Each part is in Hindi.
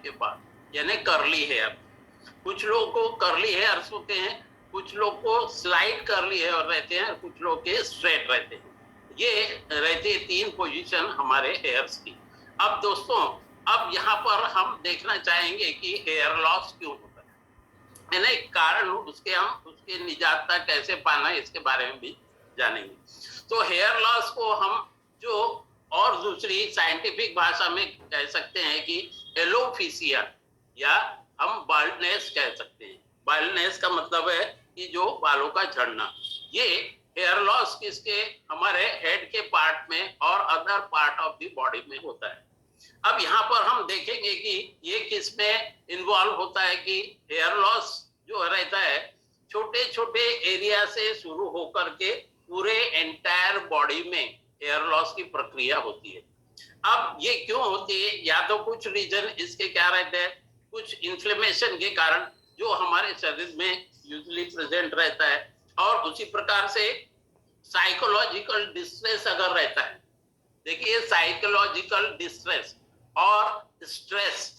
के पास, यानी कर्ली हेयर। कुछ लोगों को कर्ली हेयर्स होते हैं, कुछ लोग को स्लाइड कर्ली हेयर रहते हैं, कुछ लोग के स्ट्रेट रहते हैं। ये रहती है 3 पोजीशन हमारे हेयर्स की। अब दोस्तों, अब यहाँ पर हम देखना चाहेंगे कि हेयर लॉस क्यों होता है ना, एक कारण उसके हम उसके निजात कैसे पाना है इसके बारे में भी जानेंगे। तो हेयर लॉस को हम जो और दूसरी साइंटिफिक भाषा में कह सकते हैं कि एलोफिसिया या हम बाल्डनेस कह सकते हैं। बाल्डनेस का मतलब है कि जो बालों का झड़ना। ये हेयर लॉस किसके हमारे हेड के पार्ट में और other part of the body में होता है। अब यहाँ पर हम देखेंगे कि ये किस में इन्वॉल्व होता है कि हेयर लॉस जो रहता है छोटे छोटे एरिया से शुरू होकर के पूरे एंटायर बॉडी में हेयर लॉस की प्रक्रिया होती है। अब ये क्यों होती है, या तो कुछ रीजन इसके क्या रहते हैं, कुछ इन्फ्लेमेशन के कारण जो हमारे शरीर में यूजुअली प्रेजेंट रहता है, और उसी प्रकार से साइकोलॉजिकल डिस्ट्रेस अगर रहता है। देखिए, साइकोलॉजिकल डिस्ट्रेस और स्ट्रेस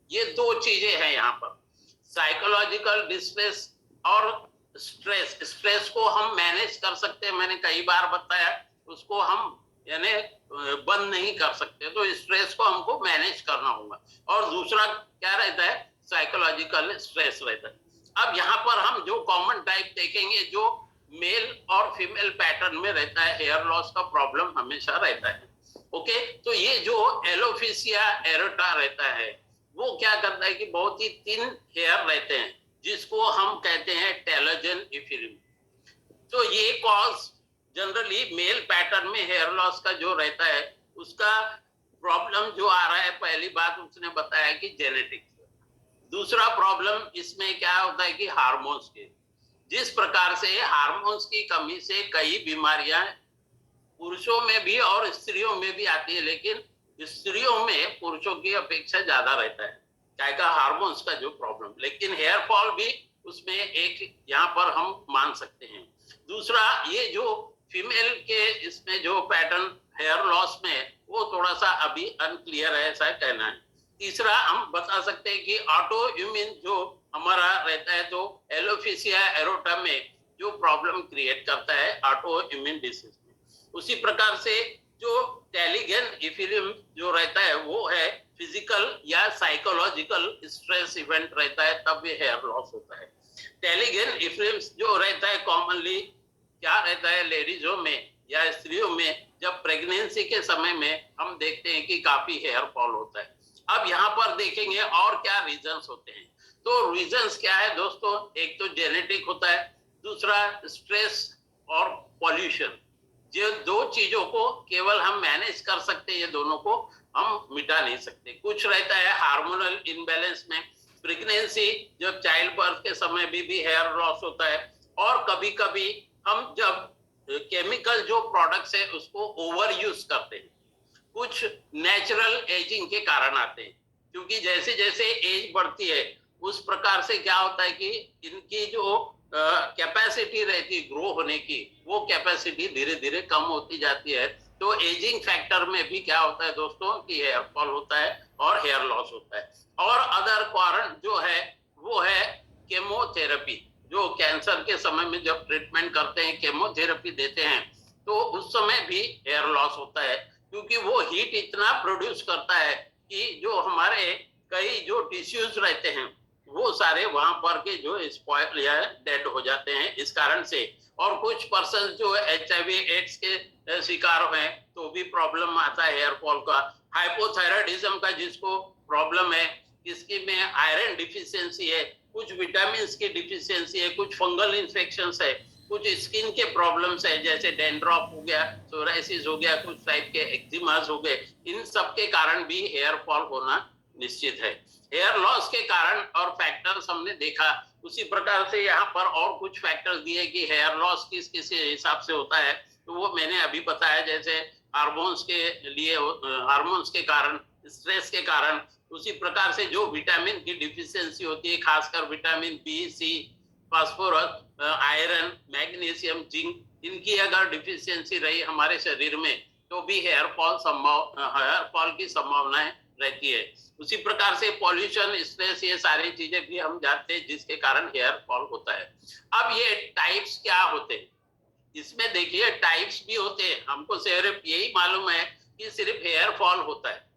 ये 2 चीजें हैं यहाँ पर। साइकोलॉजिकल डिस्ट्रेस और स्ट्रेस को हम मैनेज कर सकते हैं, मैंने कई बार बताया, उसको हम यानी बंद नहीं कर सकते, तो स्ट्रेस को हमको मैनेज करना होगा। और दूसरा क्या रहता है, साइकोलॉजिकल स्ट्रेस रहता है। अब यहाँ पर हम जो कॉमन टाइप देखेंगे, जो मेल और फीमेल पैटर्न में रहता है, हेयर लॉस का प्रॉब्लम हमेशा रहता है। ओके, तो ये जो एलोफिसिया एरोटा रहता है वो क्या करता है कि बहुत ही थिन हेयर रहते हैं, जिसको हम कहते हैं टेलोजन इफिलिम। तो ये कॉज जनरली मेल पैटर्न में हेयर लॉस का जो रहता है उसका प्रॉब्लम जो आ रहा है, पहली बात उसने बताया कि जेनेटिक्स। दूसरा प्रॉब्लम इसमें क्या होता है कि हार्मोन्स के, जिस प्रकार से हार्मोन्स की कमी से कई बीमारियां पुरुषों में भी और स्त्रियों में भी आती है, लेकिन स्त्रियों में पुरुषों की अपेक्षा ज्यादा रहता है क्या का हार्मोन्स का जो प्रॉब्लम। लेकिन हेयर फॉल भी उसमें एक यहाँ पर हम मान सकते हैं। दूसरा, ये जो फीमेल के इसमें जो पैटर्न हेयर लॉस में वो थोड़ा सा अभी अनक्लियर है, ऐसा कहना है। तीसरा, हम बता सकते हैं कि ऑटो इम्यून जो हमारा रहता है, तो एलोफिसिया एरोटा में जो प्रॉब्लम क्रिएट करता है ऑटो इम्यून डिसीज में। उसी प्रकार से जो टेलिगन इफिलिम जो रहता है वो है फिजिकल या साइकोलॉजिकल स्ट्रेस इवेंट रहता है, तब ये हेयर लॉस होता है। टेलिगन इफिलिम जो रहता है कॉमनली क्या रहता है, लेडीजों में या स्त्रियों में जब प्रेगनेंसी के समय में हम देखते हैं कि काफी हेयर फॉल होता है। अब यहाँ पर देखेंगे और क्या रीजंस होते हैं। तो रीजंस क्या है दोस्तों, एक तो जेनेटिक होता है, दूसरा स्ट्रेस और पॉल्यूशन। ये 2 चीजों को केवल हम मैनेज कर सकते हैं, ये दोनों को हम मिटा नहीं सकते। कुछ रहता है हार्मोनल इनबैलेंस में, प्रेगनेंसी जब चाइल्ड बर्थ के समय भी हेयर लॉस होता है, और कभी कभी हम जब केमिकल जो प्रोडक्ट्स है उसको ओवर यूज करते हैं, कुछ नेचुरल एजिंग के कारण आते हैं। क्योंकि जैसे जैसे एज बढ़ती है उस प्रकार से क्या होता है कि इनकी जो कैपेसिटी रहती ग्रो होने की, वो कैपेसिटी धीरे धीरे कम होती जाती है। तो एजिंग फैक्टर में भी क्या होता है दोस्तों कि हेयर फॉल होता है और हेयर लॉस होता है। और अदर कारण जो है वो है केमोथेरेपी। जो कैंसर के समय में जब ट्रीटमेंट करते हैं, केमोथेरेपी देते हैं, तो उस समय भी हेयर लॉस होता है, क्योंकि वो हीट इतना प्रोड्यूस करता है कि जो हमारे कई जो टिश्यूज रहते हैं वो सारे वहां पर के जो स्पॉइल या डेड हो जाते हैं इस कारण से। और कुछ पर्सन जो HIV एड्स के शिकार हैं तो भी प्रॉब्लम आता है हेयर फॉल का। हाइपोथायराइडिज्म का जिसको प्रॉब्लम है, किसकी में आयरन डिफिशियंसी है, कुछ विटामिन की डिफिशियंसी है, कुछ फंगल इन्फेक्शन है, कुछ स्किन के प्रॉब्लम्स है जैसे डेंड्रॉफ हो गया, सोराइसिस हो गया, कुछ टाइप के एक्जिमास हो गए। इन सब के कारण भी हेयर फॉल होना निश्चित है। हेयर लॉस के कारण और फैक्टर्स हमने देखा, उसी प्रकार से यहाँ पर और कुछ फैक्टर्स दिए कि हेयर लॉस किस किस हिसाब से होता है, तो वो मैंने अभी बताया, जैसे हार्मोन्स के लिए, हार्मोन्स के कारण, स्ट्रेस के कारण। उसी प्रकार से जो विटामिन की डिफिशियंसी होती है, खासकर विटामिन बी, सी, फास्फोरस, आयरन, मैग्नीशियम, जिंक, इनकी अगर डिफिशियंसी रही हमारे शरीर में तो भी हेयर फॉल की संभावनाएं रहती है। उसी प्रकार से पॉल्यूशन, स्ट्रेस, ये सारी चीजें भी हम जानते हैं जिसके कारण हेयर फॉल होता है। अब ये टाइप्स क्या होते हैं, इसमें देखिए टाइप्स भी होते हैं। हमको सिर्फ यही मालूम है कि सिर्फ हेयर फॉल होता है,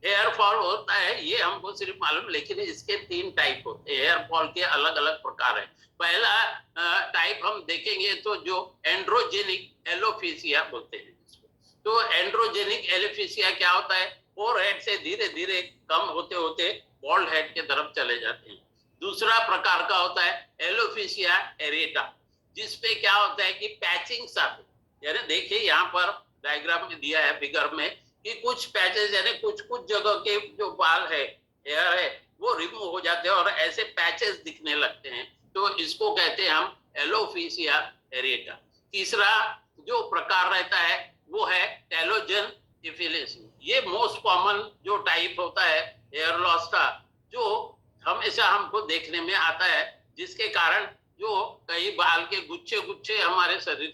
हेयर फॉल होता है ये हमको सिर्फ मालूम, लेकिन इसके 3 टाइप होते हैं। हेयर फॉल के अलग अलग प्रकार है। पहला टाइप हम देखेंगे तो जो एंड्रोजेनिक एलोपेशिया बोलते हैं। तो एंड्रोजेनिक एलोपेशिया क्या होता है, फोरहेड से धीरे धीरे कम होते होते बॉल्ड हेड के तरफ चले जाते हैं। दूसरा प्रकार का होता है एलोपेशिया एरेटा, जिसपे क्या होता है कि पैचिंग आते, यानी देखिए यहाँ पर डायग्राम में दिया है फिगर में कि कुछ पैचेस, यानी कुछ कुछ जगह के जो बाल है, हेयर है, वो रिमूव हो जाते हैं और ऐसे पैचेस दिखने लगते हैं। तो इसको कहते हैं हम एलोपेशिया एरेटा। तीसरा जो प्रकार रहता है वो है टेलोजन इफिलेशन। ये मोस्ट कॉमन जो टाइप होता है हेयर लॉस का, जो हमेशा हमको देखने में आता है, जिसके कारण जो कई बाल के गुच्छे गुच्छे हमारे शरीर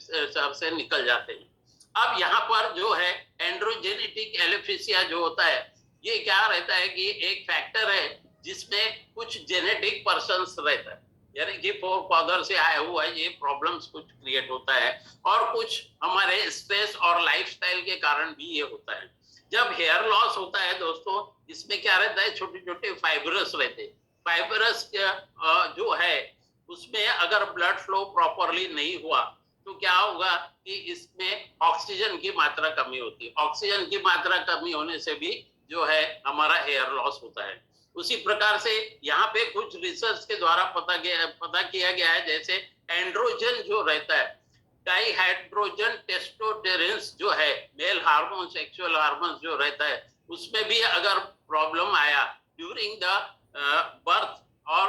से निकल जाते हैं। अब यहाँ पर जो है एंड्रोजेनेटिक एलोपेशिया जो होता है, ये क्या रहता है कि एक फैक्टर है जिसमें कुछ जेनेटिक पर्सन्स रहता है, यानी कि फोरफादर से आया हुआ ये प्रॉब्लम्स कुछ क्रिएट होता है, और कुछ हमारे स्ट्रेस और लाइफस्टाइल के कारण भी ये होता है। जब हेयर लॉस होता है दोस्तों, इसमें क्या रहता है, छोटे छोटे फाइबरस रहते हैं। फाइबरस जो है उसमें अगर ब्लड फ्लो प्रॉपरली नहीं हुआ तो क्या होगा कि इसमें ऑक्सीजन की मात्रा कमी होती है। ऑक्सीजन की मात्रा कमी होने से भी जो है हमारा हेयर लॉस होता है। उसी प्रकार से यहाँ पे कुछ रिसर्च के द्वारा पता किया गया है, जैसे एंड्रोजन जो रहता है, डाइहाइड्रोजन टेस्टोस्टेरोन जो है, मेल हार्मोन, सेक्सुअल हार्मोन जो रहता है, उसमें भी अगर प्रॉब्लम आया ड्यूरिंग द बर्थ और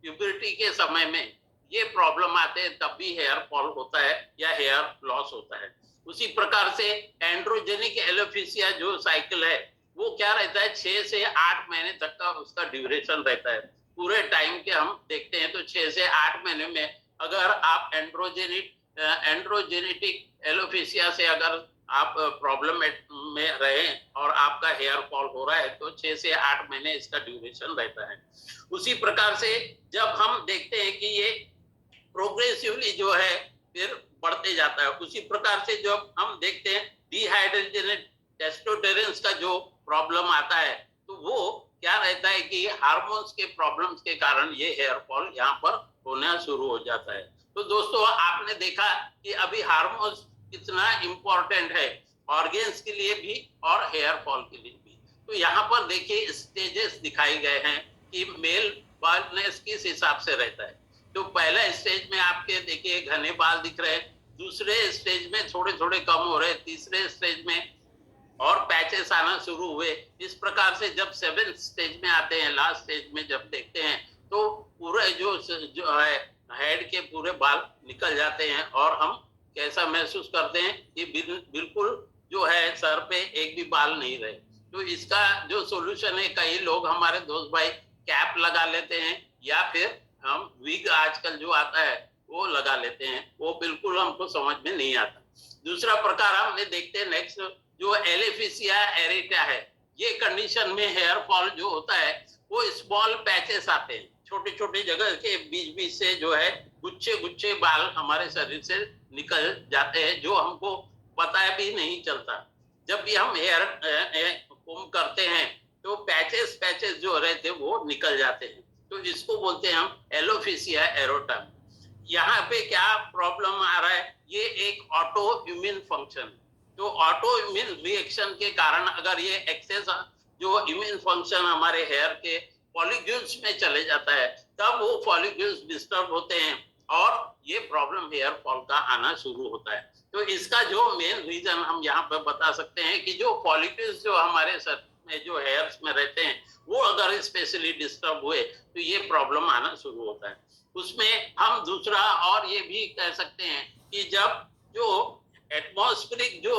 प्यूबर्टी के समय में ये प्रॉब्लम आते हैं, तब भी हेयर फॉल होता है या हेयर लॉस होता है। उसी प्रकार से एंड्रोजेनिक एलोपेशिया जो साइकिल है वो क्या रहता है, 6 से 8 महीने तक का उसका ड्यूरेशन रहता है। पूरे टाइम के हम देखते हैं तो 6 से 8 महीने में अगर आप एंड्रोजेनेटिक एलोपेशिया से अगर आप प्रॉब्लम में रहे और आपका हेयर फॉल हो रहा है तो 6 से 8 महीने इसका ड्यूरेशन रहता है। उसी प्रकार से जब हम देखते हैं कि ये प्रोग्रेसिवली जो है फिर बढ़ते जाता है, उसी प्रकार से जब हम देखते हैं डिहाइड्रोजनेट टेस्टोस्टेरोन का जो प्रॉब्लम आता है, तो वो क्या रहता है कि हार्मोन्स के प्रॉब्लम्स के कारण ये हेयर फॉल यहाँ पर होना शुरू हो जाता है। तो दोस्तों आपने देखा कि अभी हार्मोन्स कितना इम्पोर्टेंट है ऑर्गेन्स के लिए भी और हेयर फॉल के लिए भी। तो यहाँ पर देखिए स्टेजेस दिखाए गए हैं कि मेल बालनेस किस हिसाब से रहता है। तो पहला स्टेज में आपके देखिए घने बाल दिख रहे हैं, दूसरे स्टेज में थोड़े थोड़े कम हो रहे, तीसरे स्टेज में और पैचेस आना शुरू हुए। इस प्रकार से जब 7th स्टेज में आते हैं, लास्ट स्टेज में जब देखते हैं तो पूरे जो है हेड के पूरे बाल निकल जाते हैं और हम कैसा महसूस करते हैं कि बिल्कुल जो है सर पे एक भी बाल नहीं रहे। तो इसका जो सोल्यूशन है, कई लोग हमारे दोस्त भाई कैप लगा लेते हैं या फिर हम विग आजकल जो आता है वो लगा लेते हैं, वो बिल्कुल हमको समझ में नहीं आता। दूसरा प्रकार हमने देखते हैं नेक्स्ट जो एलोपेशिया एरेटा है, ये कंडीशन में हेयर फॉल जो होता है वो स्मॉल पैचेस आते हैं, छोटे छोटे जगह के बीच बीच से जो है गुच्छे गुच्छे बाल हमारे शरीर से निकल जाते हैं, जो हमको पता भी नहीं चलता। जब भी हम हेयर कोम करते हैं तो पैचेस जो रहते हैं वो निकल जाते हैं, तो इसको बोलते हैं हम एलोपेशिया एरेटा। यहाँ पे क्या प्रॉब्लम आ रहा है, ये एक ऑटो इम्यून फंक्शन, तो ऑटो इम्यून रिएक्शन के कारण अगर ये एक्सेस जो इम्यून फंक्शन हमारे हेयर के फॉलिक्यूल्स में चले जाता है, तब वो फॉलिक्यूल्स डिस्टर्ब होते हैं और ये प्रॉब्लम हेयर फॉल का आना शुरू होता है। तो इसका जो मेन रीजन हम यहाँ पे बता सकते हैं कि जो फॉलिक्यूल्स जो हमारे सर में जो हेयर्स में रहते हैं वो अगर स्पेशली डिस्टर्ब हुए तो ये प्रॉब्लम आना शुरू होता है। उसमें हम दूसरा और ये भी कह सकते हैं कि जब जो एटमॉस्फेरिक जो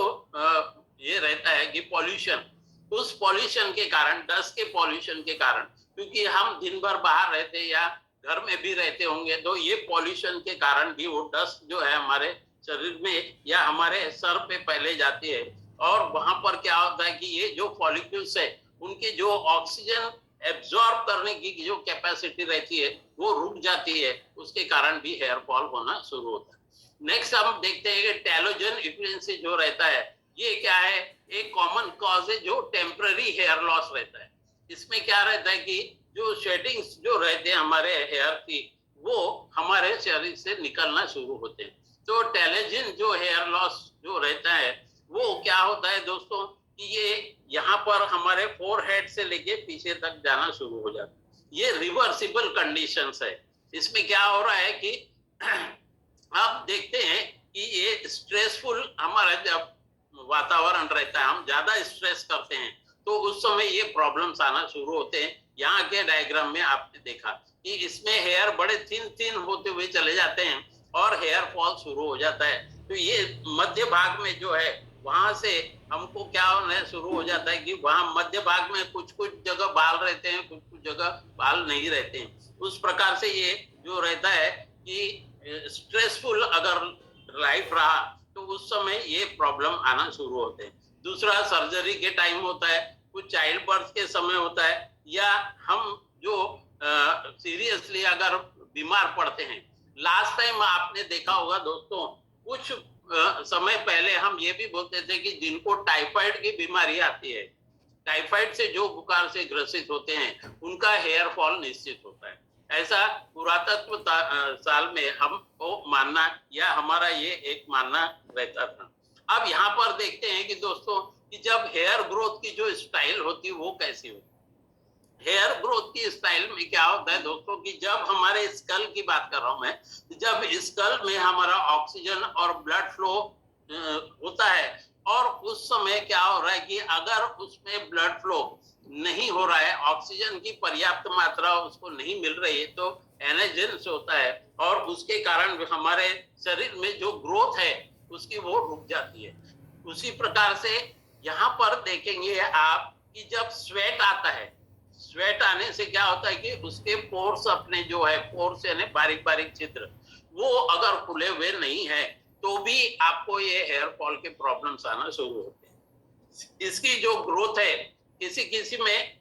ये रहता है कि पॉल्यूशन, उस पॉल्यूशन के कारण, डस्ट के पॉल्यूशन के कारण, क्योंकि हम दिन भर बाहर रहते या घर में भी रहते होंगे, तो ये पॉल्यूशन के कारण भी वो डस्ट जो है हमारे शरीर में या हमारे सर पे पहले जाती है और वहां पर क्या होता है कि ये जो फॉलिक्यूल्स है उनकी जो ऑक्सीजन एब्जॉर्ब करने की जो कैपेसिटी रहती है वो रुक जाती है, उसके कारण भी हेयर फॉल होना शुरू होता है। नेक्स्ट हम देखते हैं कि टेलोजन इफिशिएंसी जो रहता है, ये क्या है, एक कॉमन कॉज है जो टेम्पररी हेयर लॉस रहता है। इसमें क्या रहता है कि जो शेडिंग्स जो रहते हैं हमारे हेयर की, वो हमारे शरीर से निकलना शुरू होते हैं। तो टेलोजन जो हेयर लॉस जो रहता है वो क्या होता है दोस्तों कि ये यहाँ पर हमारे फोरहेड से लेके पीछे तक जाना शुरू हो जाता है। ये रिवर्सिबल कंडीशंस है। इसमें क्या हो रहा है कि आप देखते हैं कि ये स्ट्रेसफुल हमारा जब वातावरण रहता है, हम ज्यादा स्ट्रेस करते हैं तो उस समय ये प्रॉब्लम्स आना शुरू होते हैं। यहाँ के डायग्राम में आपने देखा कि इसमें हेयर बड़े थिन थिन होते हुए चले जाते हैं और हेयर फॉल शुरू हो जाता है। तो ये मध्य भाग में जो है वहां से हमको क्या होना शुरू हो जाता है कि वहां मध्य भाग में कुछ कुछ जगह बाल रहते हैं, कुछ कुछ जगह बाल नहीं रहते हैं। उस प्रकार से ये जो रहता है कि स्ट्रेसफुल अगर लाइफ रहा तो उस समय ये प्रॉब्लम आना शुरू होते हैं। दूसरा सर्जरी के टाइम होता है, कुछ चाइल्ड बर्थ के समय होता है, या हम जो सीरियसली अगर बीमार पड़ते हैं। लास्ट टाइम आपने देखा होगा दोस्तों, कुछ समय पहले हम ये भी बोलते थे कि जिनको टाइफाइड की बीमारी आती है, टाइफाइड से जो बुखार से ग्रसित होते हैं उनका हेयर फॉल निश्चित होता है। ऐसा पुरातत्व साल में हमको मानना या हमारा ये एक मानना रहता था। अब यहाँ पर देखते हैं कि दोस्तों कि जब हेयर ग्रोथ की जो स्टाइल होती है वो कैसी होती है। हेयर ग्रोथ की स्टाइल में क्या होता है दोस्तों कि जब हमारे स्कल की बात कर रहा हूं मैं, जब स्कल में हमारा ऑक्सीजन और ब्लड फ्लो होता है और उस समय क्या हो रहा है कि अगर उसमें ब्लड फ्लो नहीं हो रहा है, ऑक्सीजन की पर्याप्त मात्रा उसको नहीं मिल रही है, तो एनर्जेंस होता है और उसके कारण हमारे शरीर में जो ग्रोथ है उसकी वो रुक जाती है। उसी प्रकार से यहाँ पर देखेंगे आप कि जब स्वेट आता है, स्वेट आने से क्या होता है कि उसके पोर्स अपने जो है, पोर्स यानी बारीक बारीक छिद्र, वो अगर खुले हुए नहीं है तो भी आपको ये हेयर फॉल के प्रॉब्लम्स आना शुरू होते हैं। इसकी जो ग्रोथ है किसी किसी में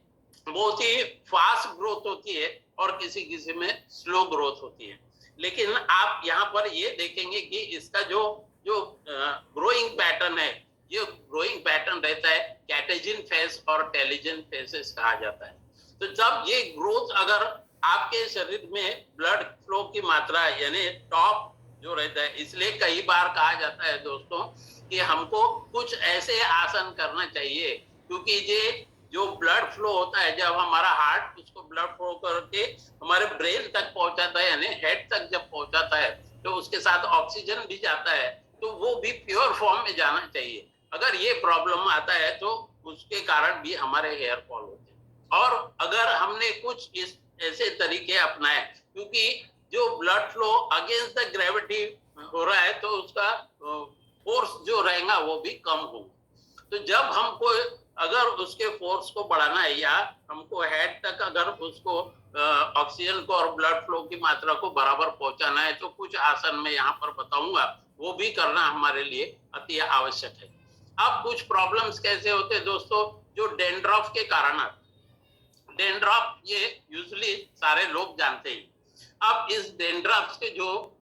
बहुत ही फास्ट ग्रोथ होती है और किसी किसी में स्लो ग्रोथ होती है। लेकिन आप यहाँ पर ये देखेंगे कि इसका जो जो ग्रोइंग पैटर्न है, ये ग्रोइंग पैटर्न रहता है कैटेजिन फेस और टेलिजन फेसेस कहा जाता है। तो जब ये ग्रोथ अगर आपके शरीर में ब्लड फ्लो की मात्रा यानी टॉप जो रहता है, इसलिए कई बार कहा जाता है दोस्तों कि हमको कुछ ऐसे आसन करना चाहिए, क्योंकि ये जो ब्लड फ्लो होता है, जब हमारा हार्ट उसको ब्लड फ्लो करके हमारे ब्रेन तक पहुंचाता है यानी हेड तक जब पहुंचाता है तो उसके साथ ऑक्सीजन भी जाता है, तो वो भी प्योर फॉर्म में जाना चाहिए। अगर ये प्रॉब्लम आता है तो उसके कारण भी हमारे हेयर फॉल होते हैं। और अगर हमने कुछ इस ऐसे तरीके अपनाए, क्योंकि जो blood flow against the gravity हो रहा है तो उसका फोर्स जो रहेगा वो भी कम होगा। तो जब हमको अगर उसके फोर्स को बढ़ाना है या हमको हेड तक अगर उसको ऑक्सीजन को और ब्लड फ्लो की मात्रा को बराबर पहुंचाना है तो कुछ आसन मैं यहाँ पर बताऊंगा, वो भी करना हमारे लिए अति आवश्यक है। अब कुछ प्रॉब्लम्स कैसे होते हैं दोस्तों, जो डेंड्रफ के कारण आते। डेंड्रफ ये यूजुअली सारे लोग जानते हैं। अब इस डेंड्रफ के जो